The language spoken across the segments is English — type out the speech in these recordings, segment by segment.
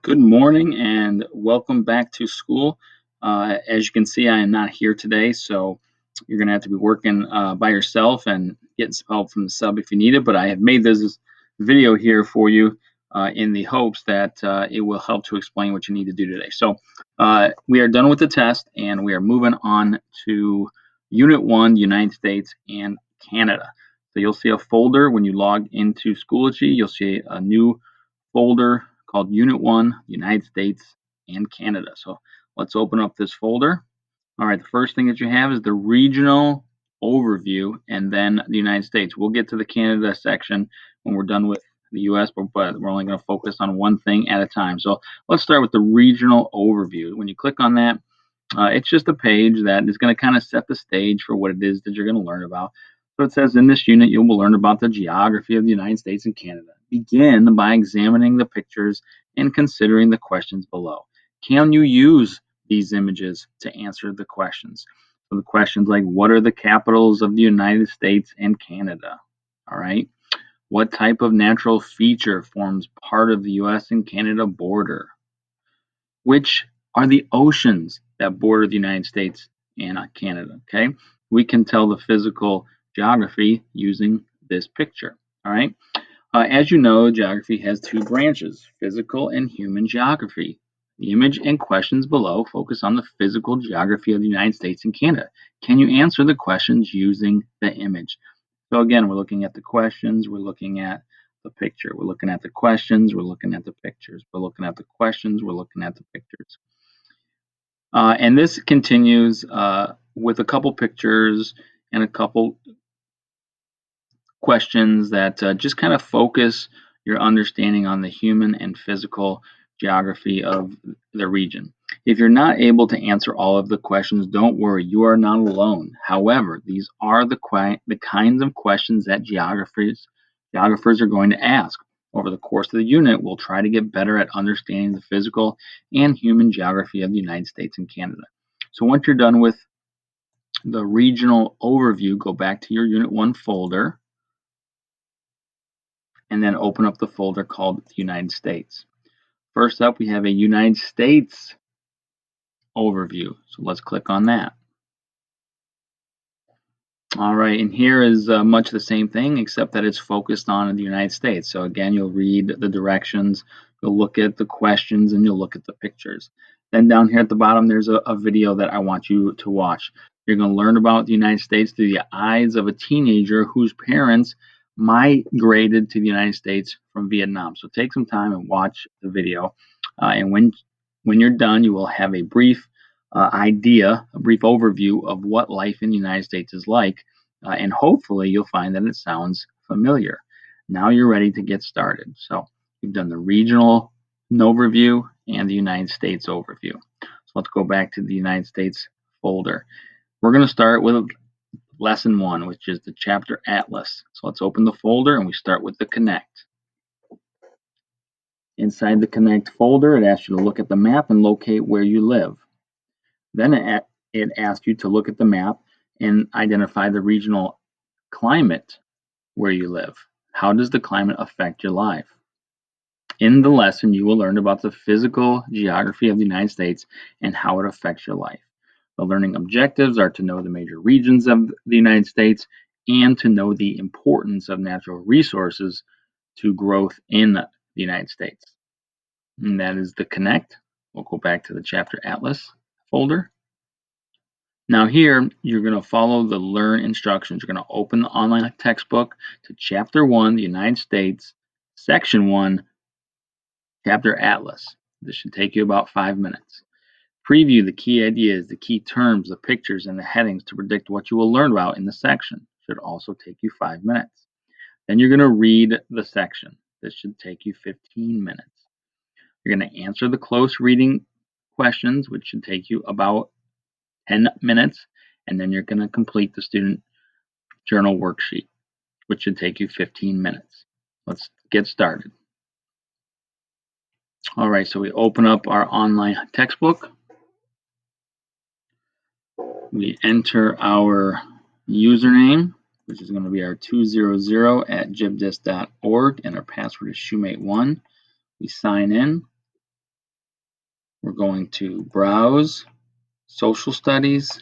Good morning and welcome back to school. As you can see, I am not here today, so you're going to have to be working by yourself and getting some help from the sub if you need it. But I have made this video here for you in the hopes that it will help to explain what you need to do today. So we are done with the test and we are moving on to Unit 1, United States and Canada. So you'll see a folder when you log into Schoology. You'll see a new folder called Unit 1, United States and Canada. So let's open up this folder. All right, the first thing that you have is the regional overview and then the United States. We'll get to the Canada section when we're done with the US, but we're only going to focus on one thing at a time. So let's start with the regional overview. When you click on that, it's just a page that is going to kind of set the stage for what it is that you're going to learn about. So it says in this unit, you will learn about the geography of the United States and Canada. Begin by examining the pictures and considering the questions below. Can you use these images to answer the questions? So the questions like, what are the capitals of the United States and Canada? All right. What type of natural feature forms part of the US and Canada border? Which are the oceans that border the United States and Canada? Okay. We can tell the physical geography using this picture. All right. As you know, geography has two branches, physical and human geography. The image and questions below focus on the physical geography of the United States and Canada. Can you answer the questions using the image? So again, we're looking at the questions, we're looking at the picture, we're looking at the questions, we're looking at the pictures, we're looking at the questions, we're looking at the pictures. And this continues with a couple pictures and a couple questions that just kind of focus your understanding on the human and physical geography of the region. If you're not able to answer all of the questions, don't worry, you are not alone. However, these are the kinds of questions that geographers are going to ask. Over the course of the unit, we'll try to get better at understanding the physical and human geography of the United States and Canada. So once you're done with the regional overview, go back to your Unit 1 folder and then open up the folder called the United States. First up, we have a United States overview. So let's click on that. All right, and here is much the same thing, except that it's focused on the United States. So again, you'll read the directions, you'll look at the questions, and you'll look at the pictures. Then down here at the bottom, there's a video that I want you to watch. You're going to learn about the United States through the eyes of a teenager whose parents migrated to the United States from Vietnam. So take some time and watch the video. And when you're done, you will have a brief idea, a brief overview of what life in the United States is like, and hopefully you'll find that it sounds familiar. Now you're ready to get started. So you've done the regional overview and the United States overview. So let's go back to the United States folder. We're going to start with lesson 1, which is the chapter Atlas. So let's open the folder and we start with the Connect. Inside the Connect folder, it asks you to look at the map and locate where you live. Then it asks you to look at the map and identify the regional climate where you live. How does the climate affect your life? In the lesson, you will learn about the physical geography of the United States and how it affects your life. The learning objectives are to know the major regions of the United States and to know the importance of natural resources to growth in the United States. And that is the Connect. We'll go back to the chapter Atlas folder. Now here, you're going to follow the Learn instructions. You're going to open the online textbook to Chapter 1, the United States, Section 1, Chapter Atlas. This should take you about 5 minutes. Preview the key ideas, the key terms, the pictures, and the headings to predict what you will learn about in the section. Should also take you 5 minutes. Then you're going to read the section. This should take you 15 minutes. You're going to answer the close reading questions, which should take you about 10 minutes, and then you're going to complete the student journal worksheet, which should take you 15 minutes. Let's get started. All right, so we open up our online textbook. We enter our username, which is going to be our 200@gibdis.org, and our password is shoemate1. We sign in. We're going to browse, social studies.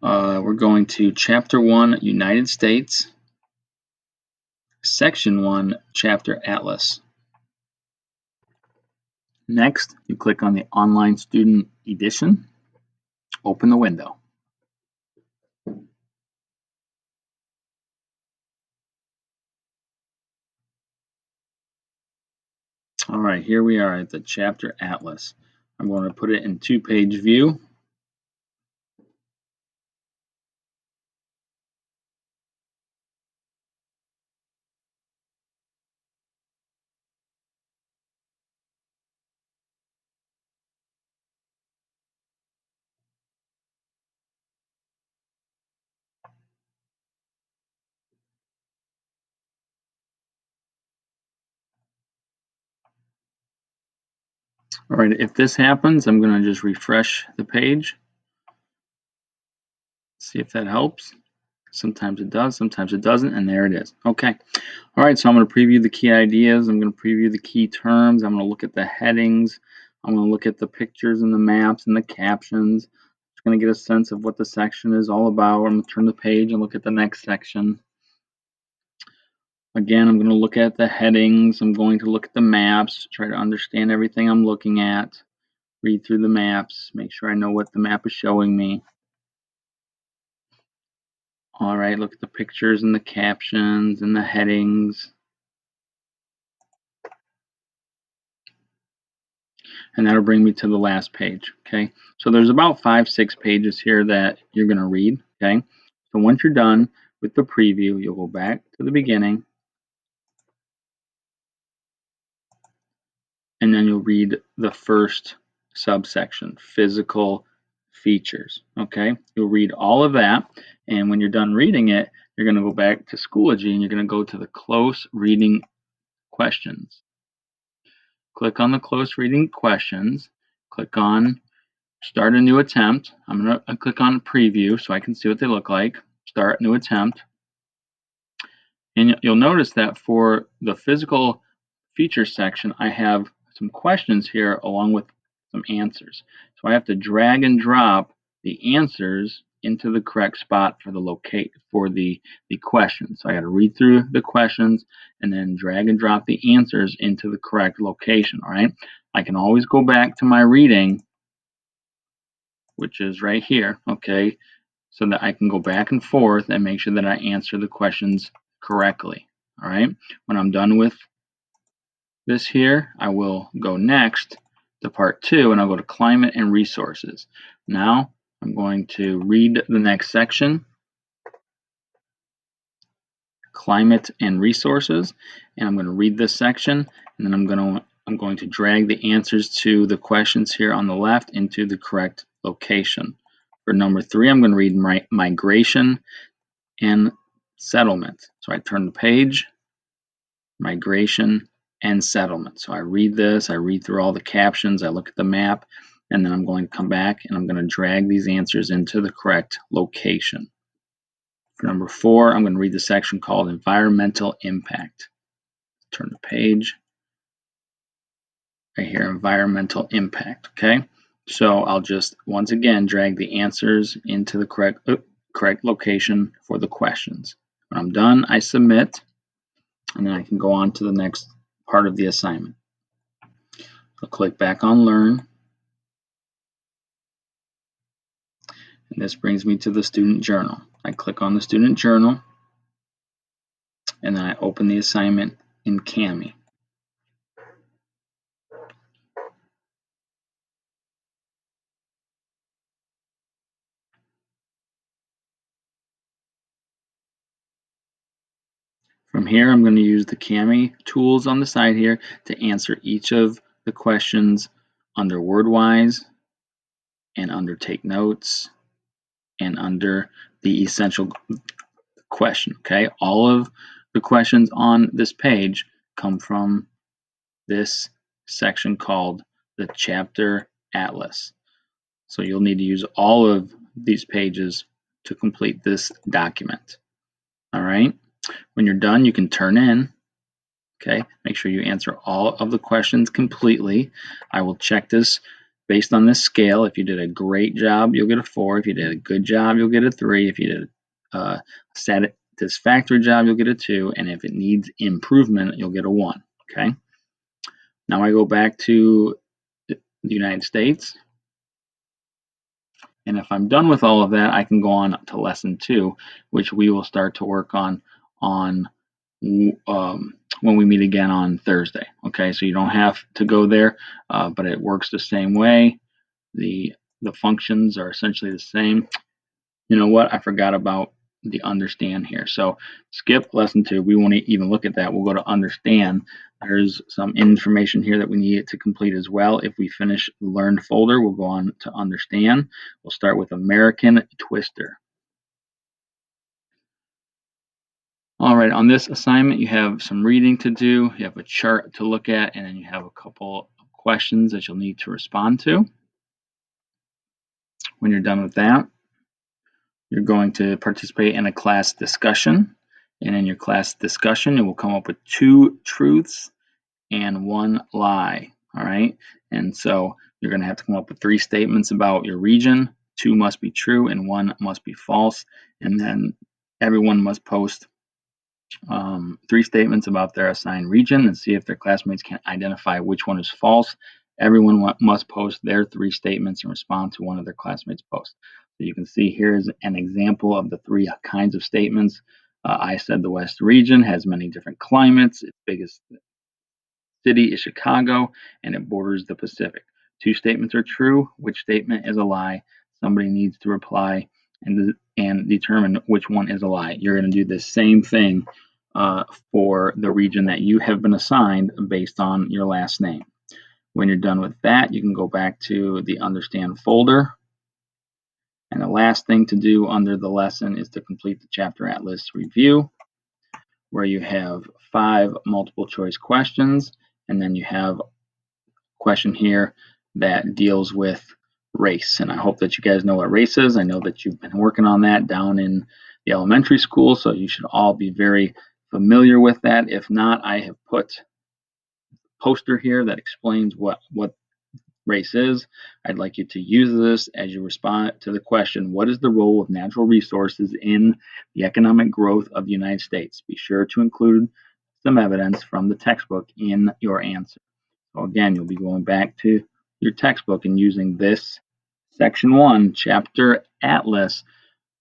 We're going to Chapter 1, United States, Section 1, Chapter Atlas. Next, you click on the Online Student Edition. Open the window. All right, here we are at the Chapter Atlas. I'm going to put it in two-page view. All right, if this happens, I'm going to just refresh the page. See if that helps. Sometimes it does, sometimes it doesn't, and there it is. Okay. All right, so I'm going to preview the key ideas. I'm going to preview the key terms. I'm going to look at the headings. I'm going to look at the pictures and the maps and the captions. Just going to get a sense of what the section is all about. I'm going to turn the page and look at the next section. Again, I'm going to look at the headings. I'm going to look at the maps, try to understand everything I'm looking at, read through the maps, make sure I know what the map is showing me. All right, look at the pictures and the captions and the headings. And that'll bring me to the last page, okay? So there's about 5-6 pages here that you're going to read, okay? So once you're done with the preview, you'll go back to the beginning, and then you'll read the first subsection, physical features, okay? You'll read all of that, and when you're done reading it, you're going to go back to Schoology, and you're going to go to the close reading questions. Click on the close reading questions, click on start a new attempt. I'm going to click on preview so I can see what they look like. Start new attempt. And you'll notice that for the physical features section, I have some questions here along with some answers. So I have to drag and drop the answers into the correct spot for the questions. So I got to read through the questions and then drag and drop the answers into the correct location. All right. I can always go back to my reading, which is right here, okay, so that I can go back and forth and make sure that I answer the questions correctly. All right, when I'm done with this here, I will go next to part 2, and I'll go to climate and resources. Now I'm going to read the next section, climate and resources, and I'm going to read this section, and then I'm going to drag the answers to the questions here on the left into the correct location. For number 3, I'm going to read migration and settlement. So I turn the page, migration and settlement. So I read this, I read through all the captions, I look at the map, and then I'm going to come back and I'm going to drag these answers into the correct location. For number 4, I'm going to read the section called environmental impact. Turn the page. Right here, environmental impact, okay? So I'll just, once again, drag the answers into the correct location for the questions. When I'm done, I submit, and then I can go on to the next part of the assignment. I'll click back on Learn, and this brings me to the student journal. I click on the student journal, and then I open the assignment in Kami. From here, I'm going to use the Kami tools on the side here to answer each of the questions under WordWise and under Take Notes and under the essential question. Okay, all of the questions on this page come from this section called the Chapter Atlas. So you'll need to use all of these pages to complete this document. All right, when you're done, you can turn in Okay, make sure you answer all of the questions completely. I will check this based on this scale. If you did a great job, you'll get a 4. If you did a good job, you'll get a 3. If you did a satisfactory job, you'll get a 2. And if it needs improvement, you'll get a 1. Okay. Now I go back to the United States. And if I'm done with all of that, I can go on to lesson 2, which we will start to work on when we meet again on Thursday. Okay, so you don't have to go there, but it works the same way. The functions are essentially the same. You know what? I forgot about the understand here. So skip lesson 2. We won't even look at that. We'll go to understand. There's some information here that we need to complete as well. If we finish the learned folder, we'll go on to understand. We'll start with American Twister. All right, on this assignment, you have some reading to do, you have a chart to look at, and then you have a couple of questions that you'll need to respond to. When you're done with that, you're going to participate in a class discussion. And in your class discussion, you will come up with 2 truths and 1 lie. All right. And so you're going to have to come up with 3 statements about your region. 2 must be true and 1 must be false. And then everyone must post 3 statements about their assigned region and see if their classmates can identify which one is false. Everyone must post their 3 statements and respond to one of their classmates' posts. So you can see here's an example of the 3 kinds of statements. I said the West region has many different climates. Its biggest city is Chicago, and it borders the Pacific. 2 statements are true. Which statement is a lie? Somebody needs to reply and determine which one is a lie. You're going to do the same thing for the region that you have been assigned based on your last name. When you're done with that, you can go back to the Understand folder. And the last thing to do under the lesson is to complete the Chapter Atlas review, where you have 5 multiple choice questions, and then you have a question here that deals with race. And I hope that you guys know what race is. I know that you've been working on that down in the elementary school, so you should all be very familiar with that. If not, I have put a poster here that explains what race is. I'd like you to use this as you respond to the question, what is the role of natural resources in the economic growth of the United States? Be sure to include some evidence from the textbook in your answer. So again, you'll be going back to your textbook and using this section 1 chapter atlas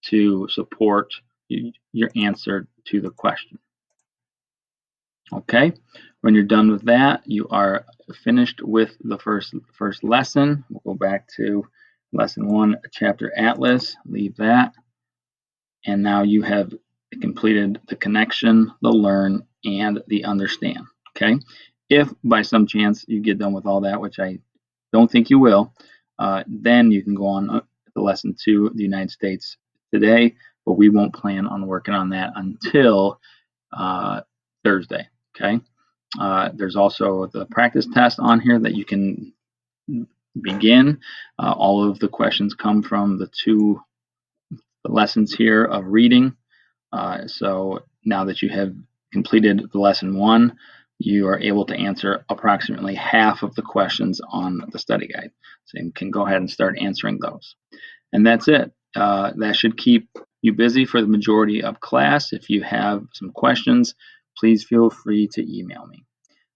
to support your answer to the question. Okay, when you're done with that, you are finished with the first lesson. We'll go back to lesson 1, chapter atlas, leave that. And now you have completed the connection, the learn, and the understand. Okay, if by some chance you get done with all that, which I don't think you will, then you can go on to lesson 2, the United States today, but we won't plan on working on that until Thursday. Okay. There's also the practice test on here that you can begin. All of the questions come from the 2 lessons here of reading. So now that you have completed the lesson 1, you are able to answer approximately half of the questions on the study guide. So you can go ahead and start answering those. And that's it. That should keep you busy for the majority of class. If you have some questions, please feel free to email me.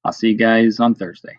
I'll see you guys on Thursday.